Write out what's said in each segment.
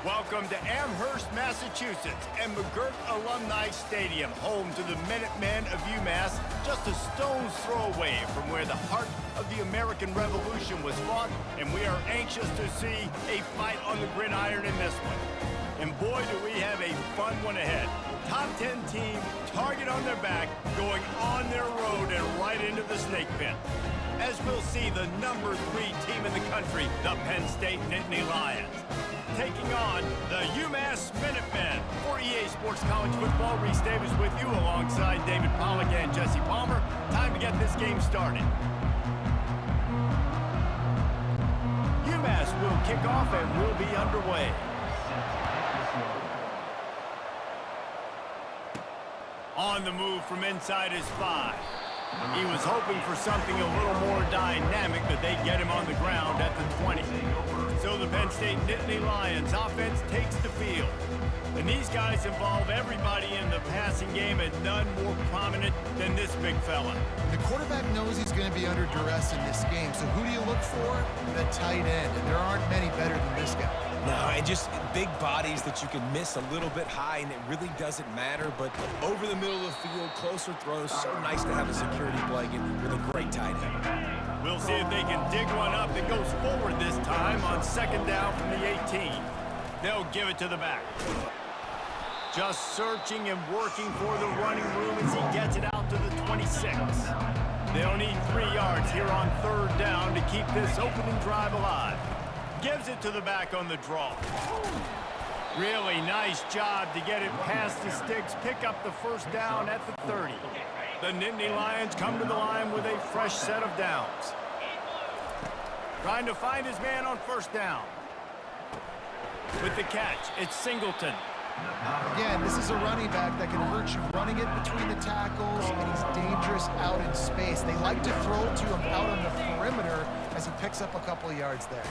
Welcome to Amherst, Massachusetts, and McGirt Alumni Stadium, home to the Minutemen of UMass, just a stone's throw away from where the heart of the American Revolution was fought, and we are anxious to see a fight on the gridiron in this one. And boy, do we have a fun one ahead. Top 10 team, target on their back, going on their road and right into the snake pit. As we'll see the #3 team in the country, the Penn State Nittany Lions, taking on the UMass Minutemen. For EA Sports College Football, Reese Davis with you alongside David Pollack and Jesse Palmer. Time to get this game started. UMass will kick off and will be underway. On the move from inside his 5. He was hoping for something a little more dynamic, but they get him on the ground at the 20. So the Penn State Nittany Lions offense takes the field. And these guys involve everybody in the passing game, and none more prominent than this big fella. The quarterback knows he's going to be under duress in this game, so who do you look for? The tight end, and there aren't many better than this guy. No, and just big bodies that you can miss a little bit high, and it really doesn't matter. But over the middle of the field, closer throws, so nice to have a security blanket with a great tight end. We'll see if they can dig one up that goes forward this time on 2nd down from the 18. They'll give it to the back. Just searching and working for the running room as he gets it out to the 26. They'll need 3 yards here on 3rd down to keep this opening drive alive. Gives it to the back on the draw. Really nice job to get it past the sticks, pick up the 1st down at the 30. The Nittany Lions come to the line with a fresh set of downs. Trying to find his man on 1st down. With the catch, it's Singleton. Again, this is a running back that can hurt you running it between the tackles, and he's dangerous out in space. They like to throw it to him out on the perimeter as he picks up a couple of yards there.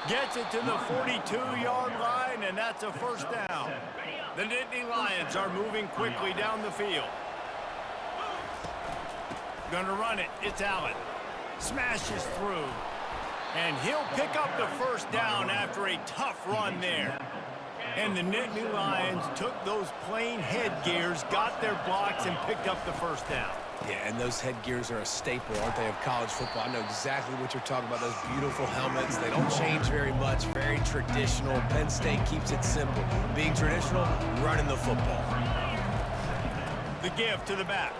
Gets it to the 42-yard line, and that's a 1st down. The Nittany Lions are moving quickly down the field. Gonna run it. It's Allen. Smashes through. And he'll pick up the 1st down after a tough run there. And the Nittany Lions took those plain headgears, got their blocks, and picked up the 1st down. Yeah, and those headgears are a staple, aren't they, of college football? I know exactly what you're talking about, those beautiful helmets. They don't change very much, very traditional. Penn State keeps it simple. Being traditional, running the football. The give to the back.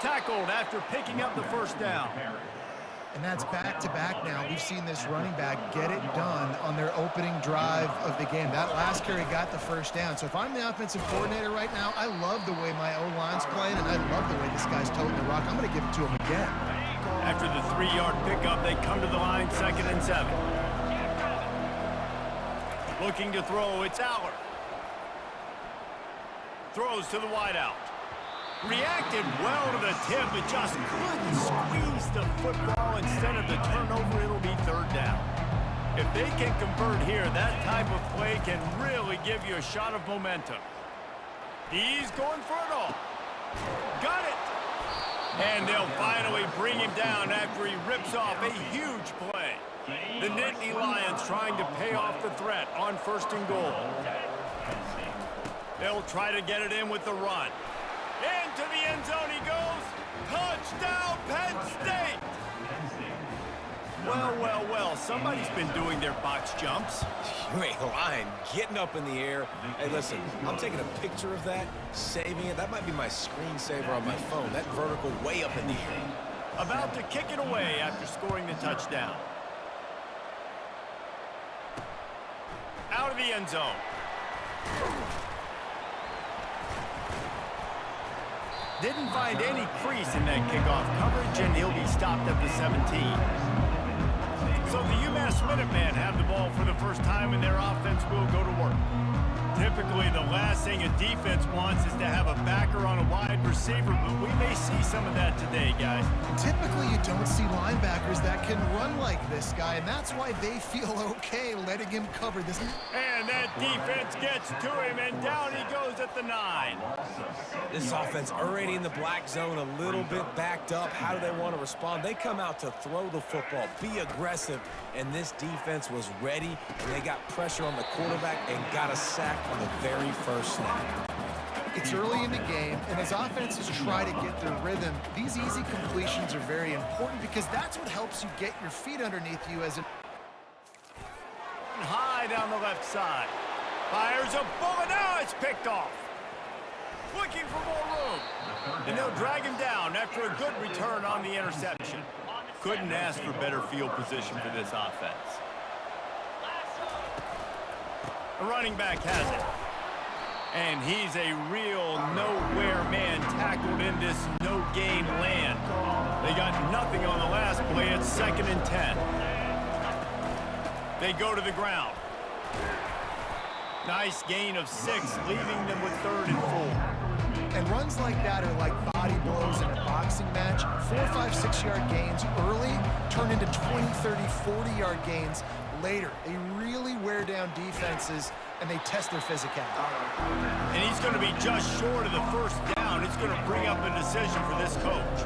Tackled after picking up the 1st down. And that's back-to-back now. We've seen this running back get it done on their opening drive of the game. That last carry got the 1st down. So if I'm the offensive coordinator right now, I love the way my O-line's playing, and I love the way this guy's toting the rock. I'm going to give it to him again. After the 3-yard pickup, they come to the line 2nd and 7. Looking to throw, it's Aller. Throws to the wideout. Reacted well to the tip, but just couldn't squeeze the football. Instead of the turnover, it'll be 3rd down. If they can convert here, that type of play can really give you a shot of momentum. He's going for it all. Got it! And they'll finally bring him down after he rips off a huge play. The Nittany Lions trying to pay off the threat on 1st and goal. They'll try to get it in with the run. Into the end zone he goes. Touchdown, Penn State! Well, well, well, somebody's been doing their box jumps. You ain't lying. Getting up in the air. Hey, listen, I'm taking a picture of that, saving it. That might be my screensaver on my phone. That vertical way up in the air. About to kick it away after scoring the touchdown. Out of the end zone. Didn't find any crease in that kickoff coverage, and he'll be stopped at the 17. So the UMass Minutemen have the ball for the 1st time, and their offense will go to work. Typically, the last thing a defense wants is to have a backer on a wide receiver, but we may see some of that today, guys. Typically, you don't see linebackers that can run like this guy, and that's why they feel okay letting him cover this. And that defense gets to him, and down he goes at the 9. This offense already in the black zone, a little bit backed up. How do they want to respond? They come out to throw the football, be aggressive, and this defense was ready, and they got pressure on the quarterback and got a sack on the very first snap. It's early in the game, and as offenses try to get their rhythm, these easy completions are very important because that's what helps you get your feet underneath you as a... High down the left side. Fires a bullet. Now it's picked off. Looking for more room. And they'll drag him down after a good return on the interception. Couldn't ask for better field position for this offense. The running back has it. And he's a real nowhere man tackled in this no-gain land. They got nothing on the last play. It's 2nd and 10. They go to the ground. Nice gain of 6, leaving them with 3rd and 4. And runs like that are like body blows in a boxing match. 4, 5, 6-yard gains early turn into 20, 30, 40-yard gains later. They really wear down defenses, and they test their physicality. And he's going to be just short of the first down. It's going to bring up a decision for this coach.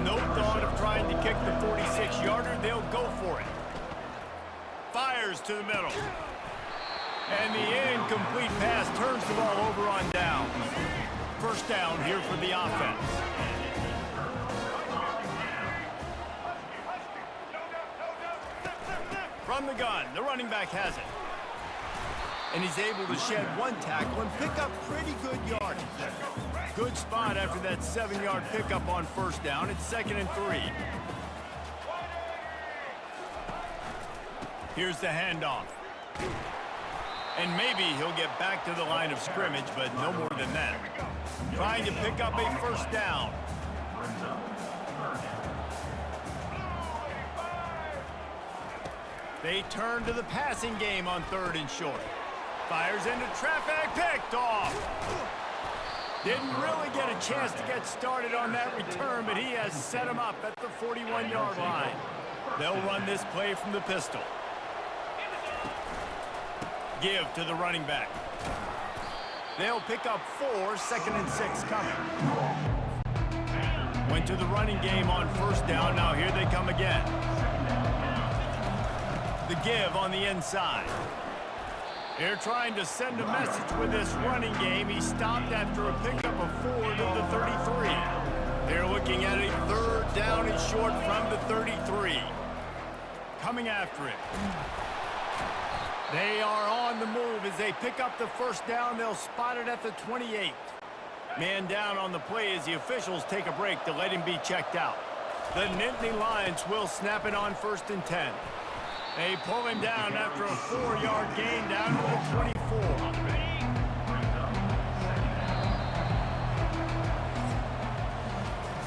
No thought of trying to kick the 46-yarder. They'll go for it. Fires to the middle. And the incomplete pass turns the ball over on down. First down here for the offense. From the gun, the running back has it. And he's able to shed 1 tackle and pick up pretty good yardage. Good spot after that 7-yard pickup on first down. It's 2nd and 3. Here's the handoff. And maybe he'll get back to the line of scrimmage, but no more than that. Trying to pick up a first down. They turn to the passing game on 3rd and short. Fires into traffic, picked off. Didn't really get a chance to get started on that return, but he has set him up at the 41-yard line. They'll run this play from the pistol. Give to the running back. They'll pick up 4, 2nd and 6 coming. Went to the running game on first down. Now here they come again. The give on the inside. They're trying to send a message with this running game. He stopped after a pickup of 4 to the 33. They're looking at a 3rd down and short from the 33. Coming after it. They are on the move as they pick up the first down. They'll spot it at the 28. Man down on the play as the officials take a break to let him be checked out. The Nittany Lions will snap it on 1st and 10. They pull him down after a 4-yard gain down to the 24.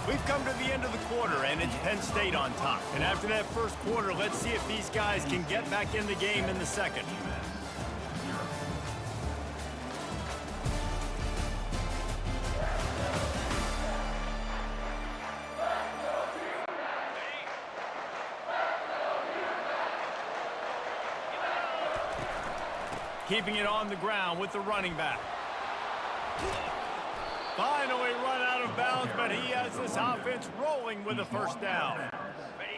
We've come to the end of the quarter, and it's Penn State on top. And after that first quarter, let's see if these guys can get back in the game in the second. Keeping it on the ground with the running back. Finally run out of bounds, but he has this offense rolling with a first down.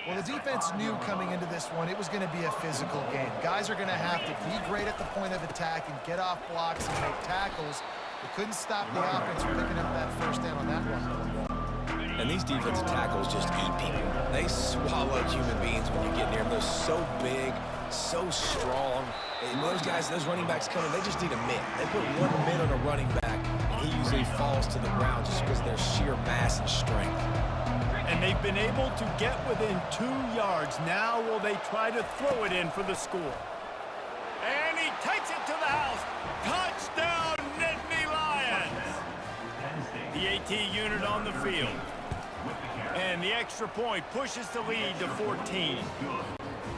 Well, the defense knew coming into this one it was going to be a physical game. Guys are going to have to be great at the point of attack and get off blocks and make tackles. They couldn't stop the offense from picking up that first down on that one. And these defensive tackles just eat people. They swallow human beings when you get near them. They're so big, so strong. And those guys, those running backs coming, they just need a mitt. They put 1 mitt on a running back, and he usually falls to the ground just because of their sheer mass and strength. And they've been able to get within 2 yards. Now will they try to throw it in for the score? And he takes it to the house. Touchdown, Nittany Lions! The AT unit on the field. And the extra point pushes the lead to 14.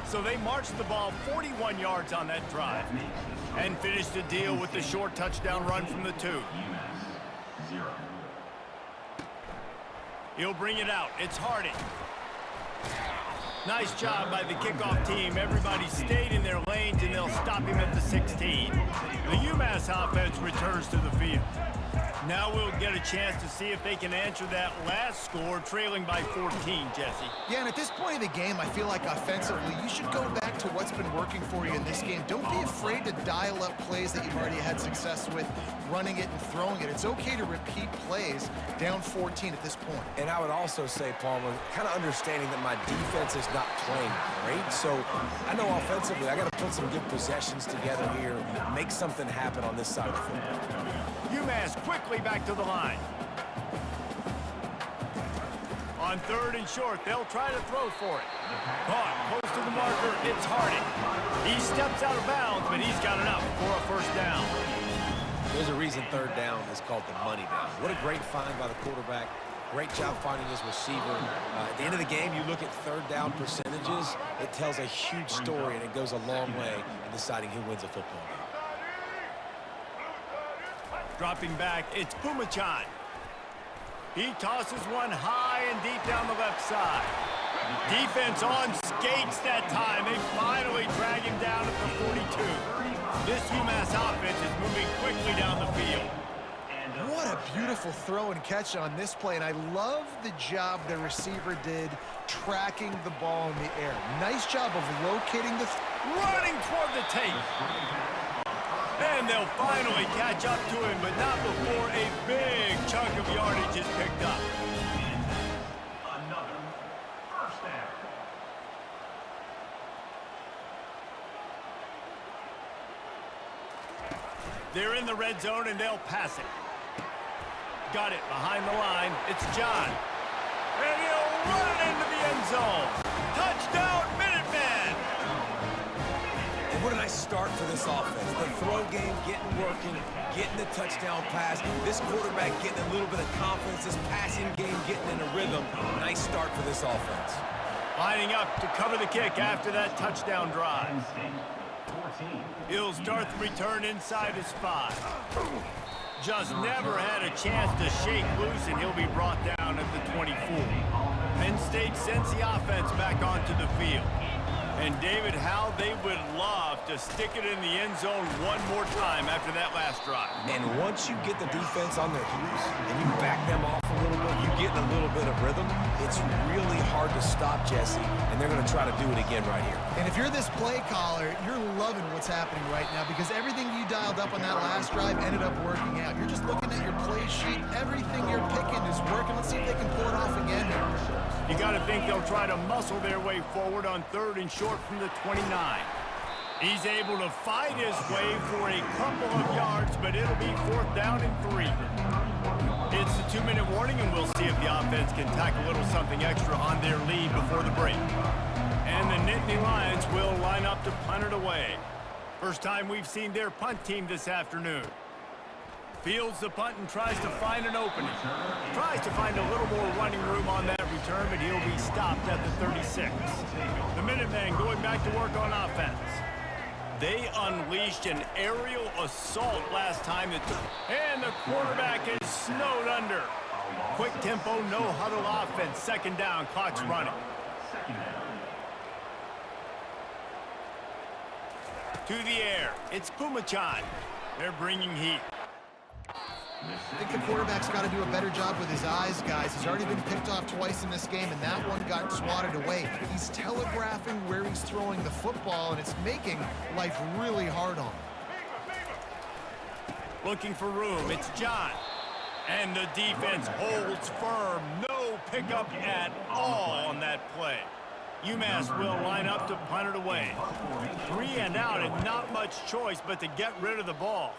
So they marched the ball 41 yards on that drive and finished the deal with the short touchdown run from the 2. He'll bring it out. It's Harding. Nice job by the kickoff team. Everybody stayed in their lanes, and they'll stop him at the 16. The UMass offense returns to the field. Now we'll get a chance to see if they can answer that last score, trailing by 14, Jesse. Yeah, and at this point of the game, I feel like offensively, you should go back to what's been working for you in this game. Don't be afraid to dial up plays that you've already had success with, running it and throwing it. It's okay to repeat plays down 14 at this point. And I would also say, Palmer, kind of understanding that my defense is not playing great. So I know offensively, I got to put some good possessions together here, make something happen on this side of the football. UMass quickly back to the line. On 3rd and short, they'll try to throw for it. Caught close to the marker, it's Harding. He steps out of bounds, but he's got enough for a first down. There's a reason 3rd down is called the money down. What a great find by the quarterback. Great job finding his receiver. At the end of the game, you look at 3rd down percentages. It tells a huge story, and it goes a long way in deciding who wins a football game. Dropping back, it's Pumachan. He tosses one high and deep down the left side. Defense on skates that time. They finally drag him down at the 42. This UMass offense is moving quickly down the field. What a beautiful throw and catch on this play, and I love the job the receiver did tracking the ball in the air. Nice job of locating the... Running toward the tape. And they'll finally catch up to him, but not before a big chunk of yardage is picked up. Another first down. They're in the red zone, and they'll pass it. Got it behind the line. It's John. And he'll run it into the end zone. Touchdown, Minutemen! And what a nice start for this offense. The throw game getting working, getting the touchdown pass. This quarterback getting a little bit of confidence. This passing game getting in a rhythm. Nice start for this offense. Lining up to cover the kick after that touchdown drive. He'll start the return inside his 5. Just never had a chance to shake loose, and he'll be brought down at the 24. Penn State sends the offense back onto the field. And David, how they would love to stick it in the end zone one more time after that last drive. And once you get the defense on their heels and you back them off a little bit, you get in a little bit of rhythm, it's really hard to stop, Jesse, and they're going to try to do it again right here. And if you're this play caller, you're loving what's happening right now because everything you dialed up on that last drive ended up working out. You're just looking at your play sheet. Everything you're picking is working. Let's see if they can pull it off again here. You got to think they'll try to muscle their way forward on 3rd and short from the 29. He's able to fight his way for a couple of yards, but it'll be 4th down and 3. It's the 2-minute warning, and we'll see if the offense can tack a little something extra on their lead before the break. And the Nittany Lions will line up to punt it away. First time we've seen their punt team this afternoon. Fields the punt and tries to find an opening. Tries to find a little more running room on that return, but he'll be stopped at the 36. The Minutemen going back to work on offense. They unleashed an aerial assault last time. And the quarterback is snowed under. Quick tempo, no huddle offense. 2nd down, clock's running. To the air, it's Pumachan. They're bringing heat. I think the quarterback's got to do a better job with his eyes, guys. He's already been picked off twice in this game, and that one got swatted away. He's telegraphing where he's throwing the football, and it's making life really hard on him. Looking for room, it's John. And the defense holds firm. No pickup at all on that play. UMass will line up to punt it away. 3 and out, and not much choice but to get rid of the ball.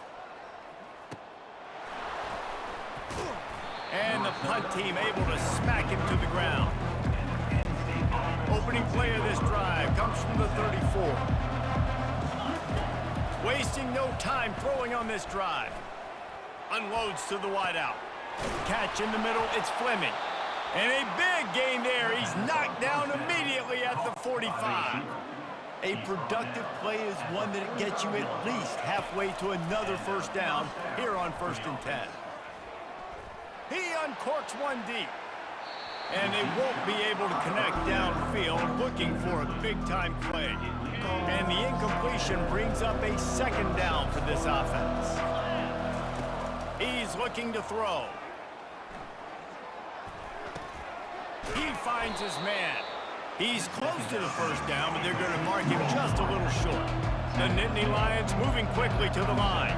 And the punt team able to smack him to the ground. Opening play of this drive comes from the 34. Wasting no time throwing on this drive. Unloads to the wideout. Catch in the middle, it's Fleming. And a big gain there. He's knocked down immediately at the 45. A productive play is one that gets you at least halfway to another first down here on 1st and 10. He uncorks one deep. And they won't be able to connect downfield, looking for a big-time play. And the incompletion brings up a 2nd down for this offense. He's looking to throw. He finds his man. He's close to the first down, but they're going to mark him just a little short. The Nittany Lions moving quickly to the line.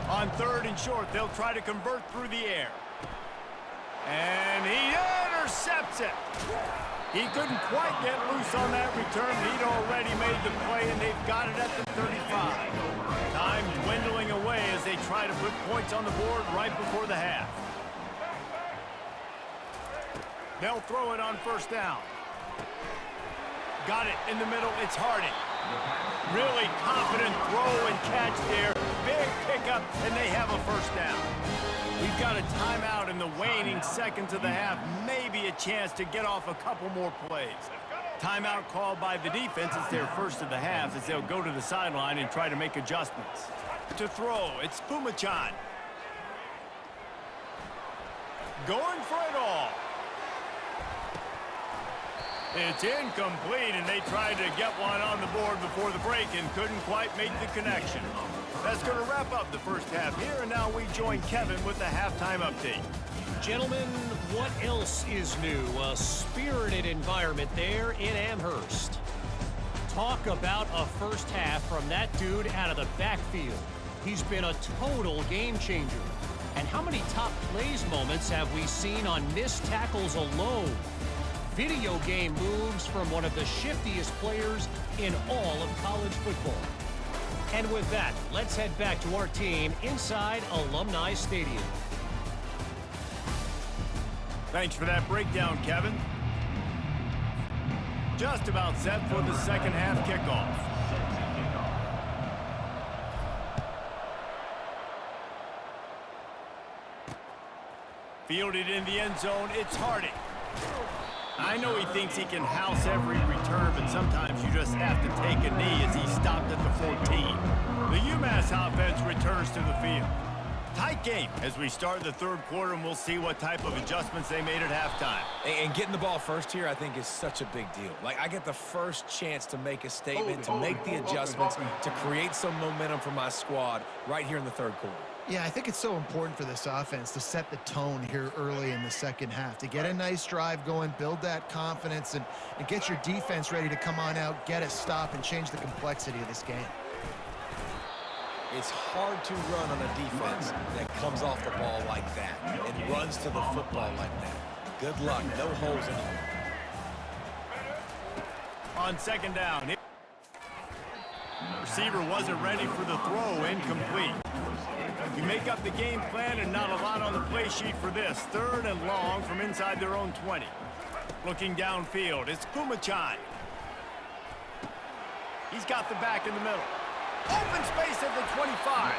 On 3rd and short, they'll try to convert through the air. And he intercepts it. He couldn't quite get loose on that return. He'd already made the play, and they've got it at the 35. Time dwindling away as they try to put points on the board right before the half. They'll throw it on 1st down. Got it in the middle. It's Harding. Really confident throw and catch there. Big pickup, and they have a 1st down. We've got a timeout in the waning seconds of the half. Maybe a chance to get off a couple more plays. Timeout called by the defense. It's their first of the half as they'll go to the sideline and try to make adjustments. To throw, it's Phommachanh. Going for it all. It's incomplete, and they tried to get one on the board before the break and couldn't quite make the connection. That's going to wrap up the first half here, and now we join Kevin with the halftime update. Gentlemen, what else is new? A spirited environment there in Amherst. Talk about a first half from that dude out of the backfield. He's been a total game changer. And how many top plays moments have we seen on missed tackles alone? Video game moves from one of the shiftiest players in all of college football. And with that, let's head back to our team inside Alumni Stadium. Thanks for that breakdown, Kevin. Just about set for the second half kickoff. Fielded in the end zone, it's Harding. I know he thinks he can house every return, but sometimes you just have to take a knee as he stopped at the 14. The UMass offense returns to the field. Tight game as we start the 3rd quarter, and we'll see what type of adjustments they made at halftime. And getting the ball first here, I think, is such a big deal. Like, I get the first chance to make a statement, to make the adjustments, to create some momentum for my squad right here in the 3rd quarter. Yeah, I think it's so important for this offense to set the tone here early in the second half, to get a nice drive going, build that confidence, and get your defense ready to come on out, get a stop, and change the complexity of this game. It's hard to run on a defense that comes off the ball like that and runs to the football like that. Good luck. No holes anywhere. On 2nd down, receiver wasn't ready for the throw, incomplete. You make up the game plan and not a lot on the play sheet for this. 3rd and long from inside their own 20. Looking downfield, it's Phommachanh. He's got the back in the middle. Open space at the 25.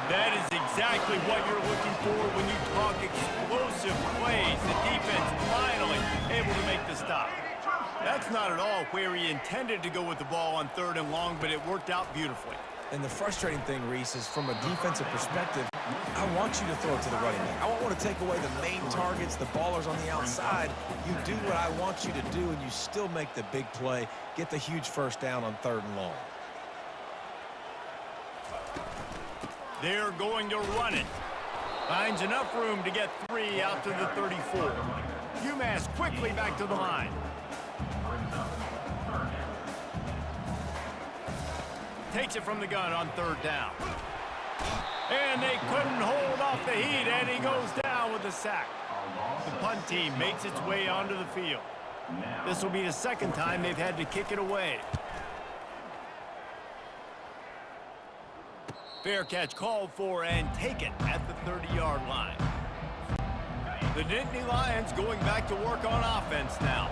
That is exactly what you're looking for when you talk explosive plays. The defense finally able to make the stop. That's not at all where he intended to go with the ball on 3rd and long, but it worked out beautifully. And the frustrating thing, Reese, is from a defensive perspective, I want you to throw it to the running back. I want to take away the main targets, the ballers on the outside. You do what I want you to do, and you still make the big play, get the huge first down on 3rd and long. They're going to run it. Finds enough room to get 3 out to the 34. UMass quickly back to the line. Takes it from the gun on 3rd down. And they couldn't hold off the heat, and he goes down with a sack. The punt team makes its way onto the field. This will be the 2nd time they've had to kick it away. Fair catch called for and taken at the 30-yard line. The Nittany Lions going back to work on offense now.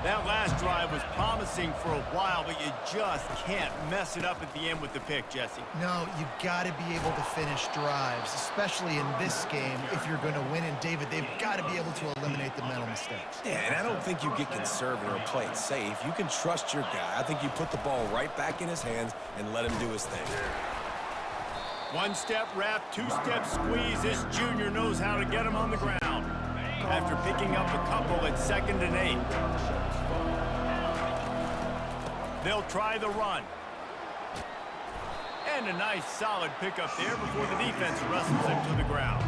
That last drive was promising for a while, but you just can't mess it up at the end with the pick, Jesse. No, you got to be able to finish drives, especially in this game if you're going to win. And, David, they've got to be able to eliminate the mental mistakes. Yeah, and I don't think you get conservative or play it safe. You can trust your guy. I think you put the ball right back in his hands and let him do his thing. One-step wrap, two-step squeeze. This junior knows how to get him on the ground. After picking up a couple at 2nd and 8. They'll try the run. And a nice solid pickup there before the defense wrestles him to the ground.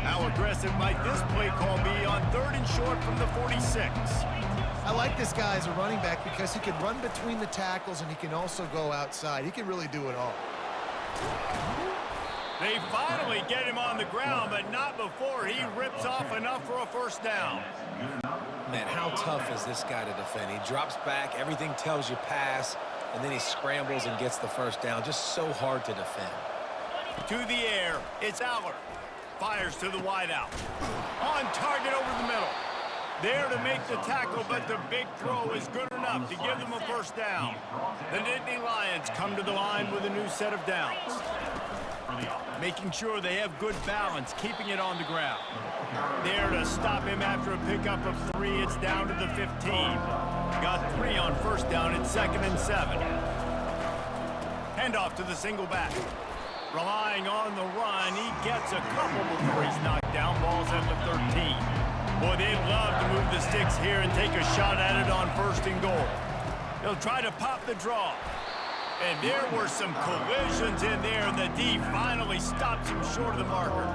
How aggressive might this play call be on 3rd and short from the 46? I like this guy as a running back because he can run between the tackles and he can also go outside. He can really do it all. They finally get him on the ground, but not before he rips off enough for a first down. Man, how tough is this guy to defend? He drops back, everything tells you pass, and then he scrambles and gets the first down. Just so hard to defend. To the air, it's Aller. Fires to the wideout. On target over the middle. There to make the tackle, but the big throw is good enough to give them a first down. The Nittany Lions come to the line with a new set of downs. Making sure they have good balance, keeping it on the ground. There to stop him after a pickup of 3, it's down to the 15. Got 3 on first down at 2nd and 7. Handoff to the single back. Relying on the run, he gets a couple before he's knocked down. Ball's at the 13. Boy, they'd love to move the sticks here and take a shot at it on 1st and goal. They'll try to pop the draw. And there were some collisions in there, and the D finally stops him short of the marker.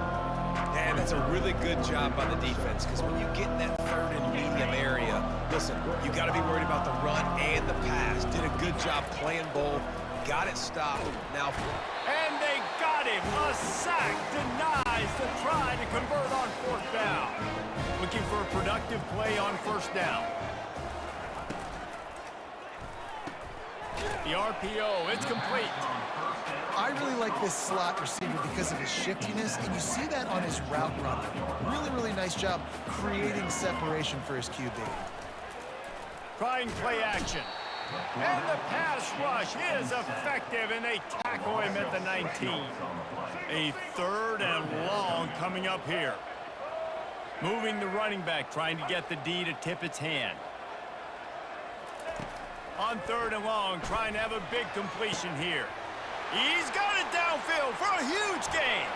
And that's a really good job by the defense, because when you get in that 3rd and medium area, listen, you got to be worried about the run and the pass. Did a good job playing both. Got it stopped. Now, and they got him. A sack denies the try to convert on 4th down. Looking for a productive play on 1st down. The RPO, it's complete. I really like this slot receiver because of his shiftiness, and you see that on his route running. Really, really nice job creating separation for his QB. Trying play action. And the pass rush is effective, and they tackle him at the 19. A 3rd and long coming up here. Moving the running back, trying to get the D to tip its hand. On 3rd and long, trying to have a big completion here. He's got it downfield for a huge gain.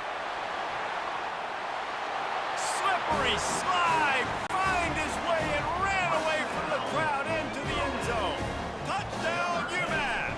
Slippery slide, find his way and ran away from the crowd into the end zone. Touchdown, UMass.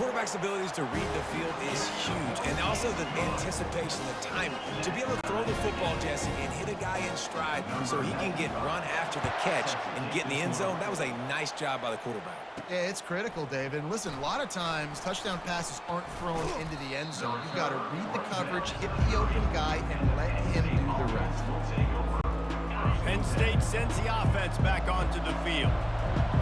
quarterback's abilities to read the field is huge, and also the anticipation, the timing. To be able to throw the football, Jesse, and hit a guy in stride so he can get run after the catch and get in the end zone, that was a nice job by the quarterback. Yeah, it's critical, David. Listen, a lot of times touchdown passes aren't thrown into the end zone. You've got to read the coverage, hit the open guy, and let him do the rest. Penn State sends the offense back onto the field.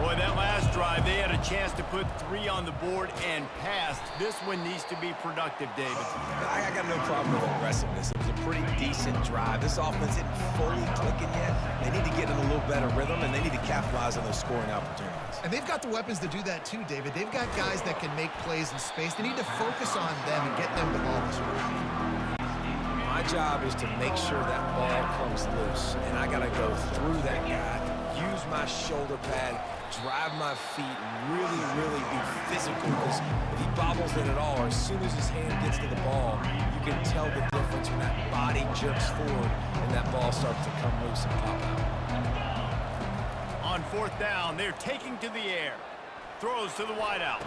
Boy, that last drive, they had a chance to put 3 on the board and passed. This one needs to be productive, David. I got no problem with aggressiveness. It was a pretty decent drive. This offense isn't fully clicking yet. They need to get in a little better rhythm, and they need to capitalize on those scoring opportunities. And they've got the weapons to do that too, David. They've got guys that can make plays in space. They need to focus on them and get them the ball this week. My job is to make sure that ball comes loose, and I got to go through that guy, use my shoulder pad, drive my feet, really be physical, because if he bobbles it at all, or as soon as his hand gets to the ball, you can tell the difference when that body jerks forward and that ball starts to come loose and pop out. On 4th down, they're taking to the air. Throws to the wideout.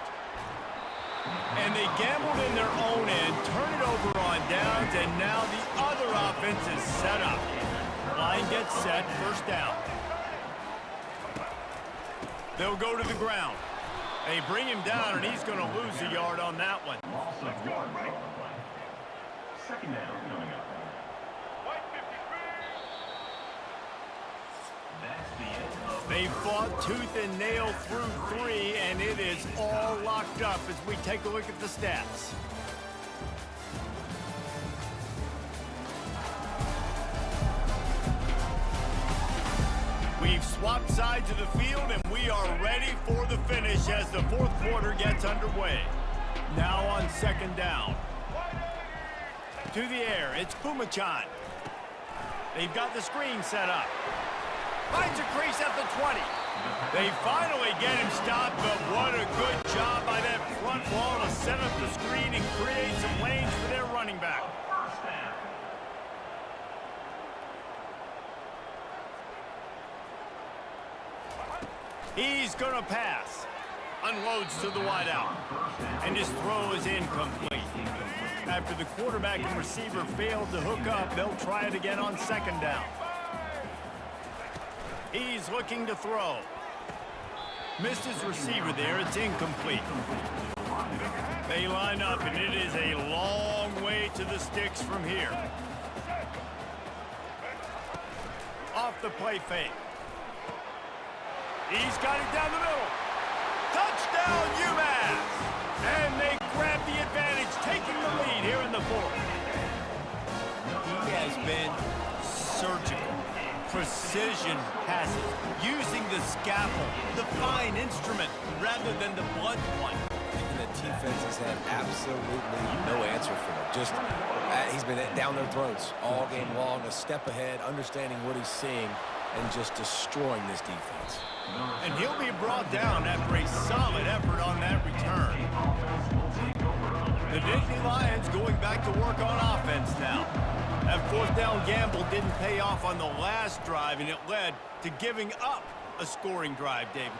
And they gambled in their own end, turn it over on downs, and now the other offense is set up. Line gets set, 1st down. They'll go to the ground. They bring him down, and he's going to lose a yard on that one. Second down coming up. They fought tooth and nail through 3, and it is all locked up as we take a look at the stats. We've swapped sides of the field, and we are ready for the finish as the fourth quarter gets underway. Now on second down. To the air, it's Phommachanh. They've got the screen set up. Finds a crease at the 20. They finally get him stopped, but what a good job by that front wall to set up the screen and create some lanes for their running back. He's going to pass. Unloads to the wideout. And his throw is incomplete. After the quarterback and receiver failed to hook up, they'll try it again on second down. He's looking to throw. Missed his receiver there. It's incomplete. They line up, and it is a long way to the sticks from here. Off the play fake. He's got it down the middle. Touchdown, UMass! And they grab the advantage, taking the lead here in the fourth. He has been surgical. Precision passes, using the scalpel, the fine instrument, rather than the blunt one. And the defense has had absolutely no answer for him. Just, he's been down their throats all game long, a step ahead, understanding what he's seeing, and just destroying this defense. And he'll be brought down after a solid effort on that return. The Nittany Lions going back to work on offense now. That fourth down gamble didn't pay off on the last drive, and it led to giving up a scoring drive, David.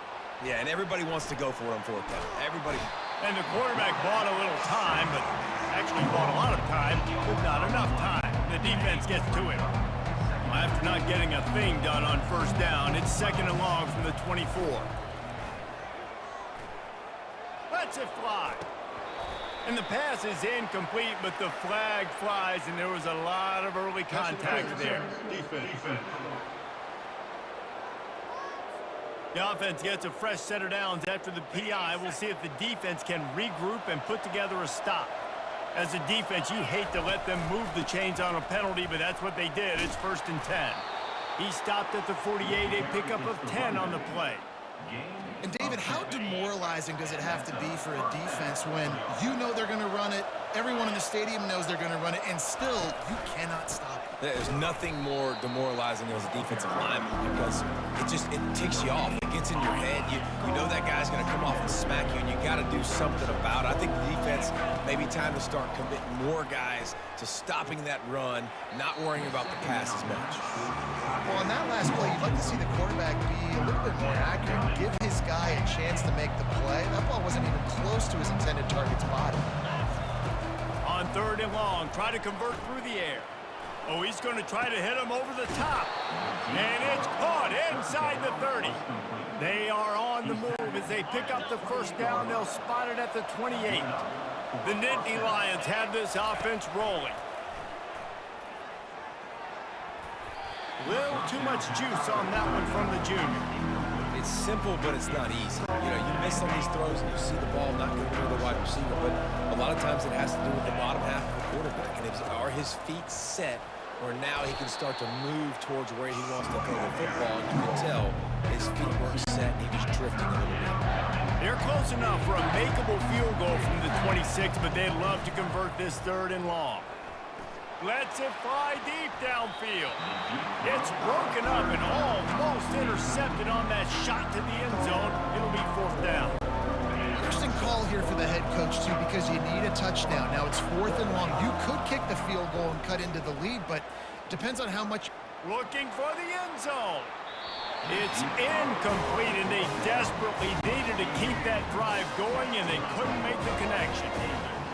Yeah, and everybody wants to go for it on fourth down. Everybody. And the quarterback bought a little time, but actually bought a lot of time, but not enough time. The defense gets to him. After not getting a thing done on first down, it's second and long from the 24. Lets it fly. And the pass is incomplete, but the flag flies, and there was a lot of early contact there. Defense. The offense gets a fresh set of downs after the PI. We'll see if the defense can regroup and put together a stop. As a defense, you hate to let them move the chains on a penalty, but that's what they did. It's 1st and 10. He stopped at the 48, a pickup of 10 on the play. And David, how demoralizing does it have to be for a defense when you know they're going to run it, everyone in the stadium knows they're going to run it, and still you cannot stop it? There's nothing more demoralizing as a defensive lineman because it ticks you off. It gets in your head. You know that guy's going to come off and smack you, and you got to do something about it. I think the defense maybe time to start committing more guys to stopping that run, not worrying about the pass as much. Well, on that last play, you'd like to see the quarterback be a little bit more accurate, give his guy a chance to make the play. That ball wasn't even close to his intended target's body. On 3rd and long, try to convert through the air. Oh, he's going to try to hit him over the top. And it's caught inside the 30. They are on the move as they pick up the first down. They'll spot it at the 28. The Nittany Lions have this offense rolling. Little too much juice on that one from the junior. It's simple, but it's not easy. You know, you miss on these throws and you see the ball not going to the wide receiver, but a lot of times it has to do with the bottom half of the quarterback. And are his feet set where now he can start to move towards where he wants to throw the football, and you can tell his feet weren't set and he was drifting a little bit. They're close enough for a makeable field goal from the 26, but they'd love to convert this 3rd and long. Lets it fly deep downfield. It's broken up and almost intercepted on that shot to the end zone. It'll be 4th down. Interesting call here for the head coach, too, because you need a touchdown. Now it's 4th and long. You could kick the field goal and cut into the lead, but depends on how much. Looking for the end zone. It's incomplete, and they desperately needed to keep that drive going, and they couldn't make the connection.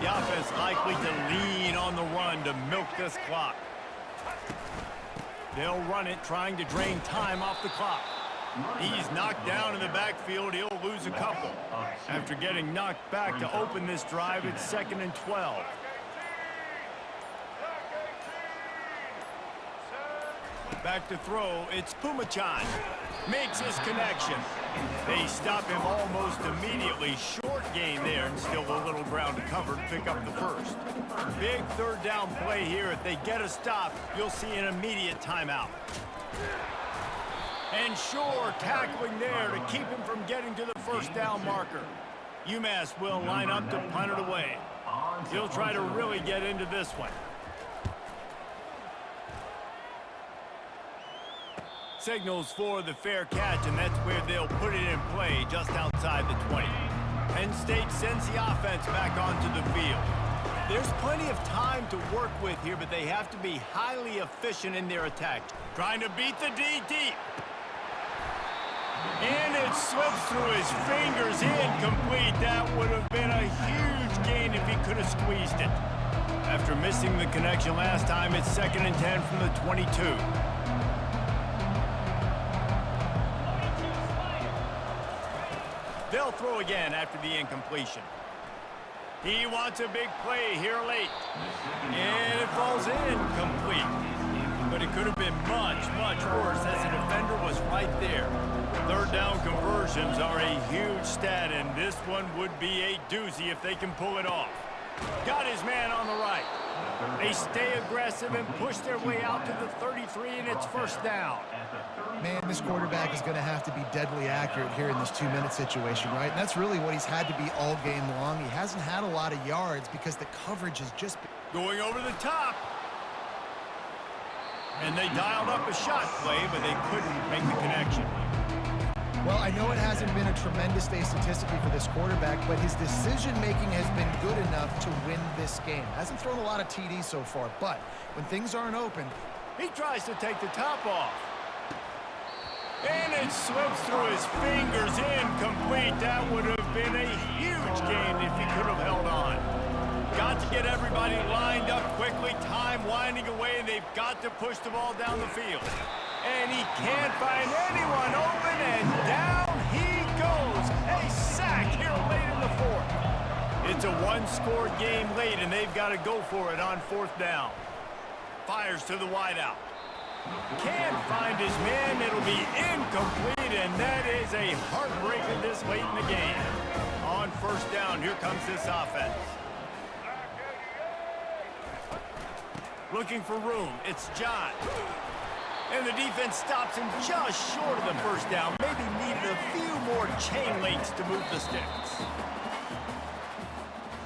The offense likely to lean on the run to milk this clock. They'll run it, trying to drain time off the clock. He's knocked down in the backfield. He'll lose a couple. After getting knocked back to open this drive, it's 2nd and 12. Back to throw, it's Phommachanh. Makes his connection. They stop him almost immediately. Short gain there, and still a little ground to cover to pick up the first. Big 3rd down play here. If they get a stop, you'll see an immediate timeout. And sure tackling there to keep him from getting to the first down marker. UMass will line up to punt it away. He'll try to really get into this one. Signals for the fair catch, and that's where they'll put it in play, just outside the 20. Penn State sends the offense back onto the field. There's plenty of time to work with here, but they have to be highly efficient in their attack. Trying to beat the D deep. And it slips through his fingers, incomplete. That would have been a huge gain if he could have squeezed it. After missing the connection last time, it's 2nd and 10 from the 22. They'll throw again after the incompletion. He wants a big play here late. And it falls incomplete. But it could have been much, much worse as the defender was right there. 3rd down conversions are a huge stat, and this one would be a doozy if they can pull it off. Got his man on the right. They stay aggressive and push their way out to the 33, and it's 1st down. Man, this quarterback is going to have to be deadly accurate here in this 2-minute situation, right? And that's really what he's had to be all game long. He hasn't had a lot of yards because the coverage has just been... Going over the top. And they dialed up a shot play, but they couldn't make the connection. Well, I know it hasn't been a tremendous day statistically for this quarterback, but his decision-making has been good enough to win this game. Hasn't thrown a lot of TDs so far, but when things aren't open... He tries to take the top off. And it slips through his fingers, incomplete. That would have been a huge gain if he could have held on. Got to get everybody lined up quickly, time winding away, and they've got to push the ball down the field. And he can't find anyone open, and down he goes. A sack here late in the 4th. It's a 1-score game late, and they've got to go for it on 4th down. Fires to the wideout. Can't find his man. It'll be incomplete, and that is a heartbreaker this late in the game. On 1st down, here comes this offense. Looking for room. It's John. And the defense stops him just short of the 1st down. Maybe needed a few more chain links to move the sticks.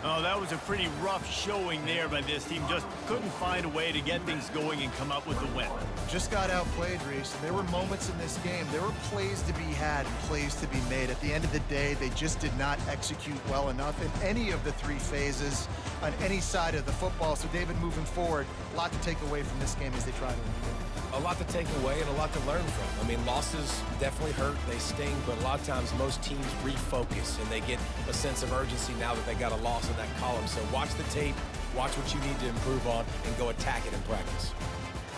Oh, that was a pretty rough showing there by this team. Just couldn't find a way to get things going and come up with the win. Just got outplayed, Reese. There were moments in this game. There were plays to be had and plays to be made. At the end of the day, they just did not execute well enough in any of the 3 phases on any side of the football. So, David, moving forward, a lot to take away from this game as they try to win. A lot to take away and a lot to learn from. I mean, losses definitely hurt, they sting, but a lot of times most teams refocus and they get a sense of urgency now that they got a loss in that column. So watch the tape, watch what you need to improve on, and go attack it in practice.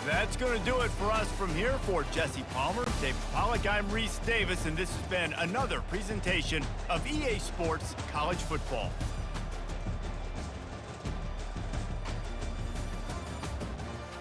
That's going to do it for us from here. For Jesse Palmer, David Pollack, I'm Reese Davis, and this has been another presentation of EA Sports College Football.